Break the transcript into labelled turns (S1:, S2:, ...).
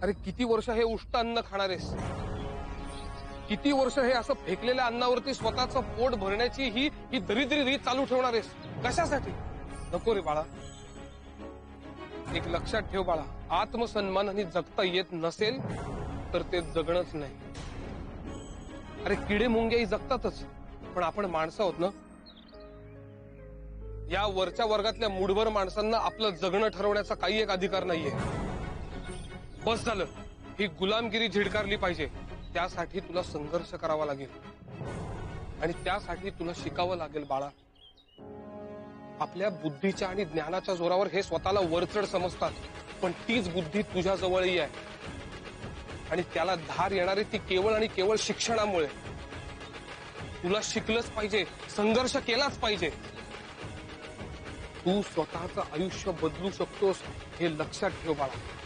S1: अरे किती वर्ष हे उष्ट अन्न खाणार आहेस? किती वर्ष हे असं फेकलेल्या अन्नावरती स्वतःचं पोट भरण्याची ही दरिद्री रीत चालू ठेवणार आहेस? कशासाठी? नको रे बाळा. एक लक्षात ठेव बाळा, आत्मसन्मानाने जगता येत नसेल तर ते जगणंच नाही. अरे किडे मुंग्याही जगतातच, पण आपण माणसं आहोत ना. या वरच्या वर्गातल्या मूढभर माणसांना आपलं जगणं ठरवण्याचा काही एक अधिकार नाहीये. बस झालं. ही गुलामगिरी झिडकारली पाहिजे. त्यासाठी तुला संघर्ष करावा लागेल आणि त्यासाठी तुला शिकावं लागेल बाळा. आपल्या बुद्धीच्या आणि ज्ञानाच्या जोरावर हे स्वतःला वरचढ समजतात, पण तीच बुद्धी तुझ्या जवळही आहे आणि त्याला धार येणारी ती केवळ आणि केवळ शिक्षणामुळे. तुला शिकलंच पाहिजे, संघर्ष केलाच पाहिजे. तू स्वतःचं आयुष्य बदलू शकतोस हे लक्षात ठेव बाळा.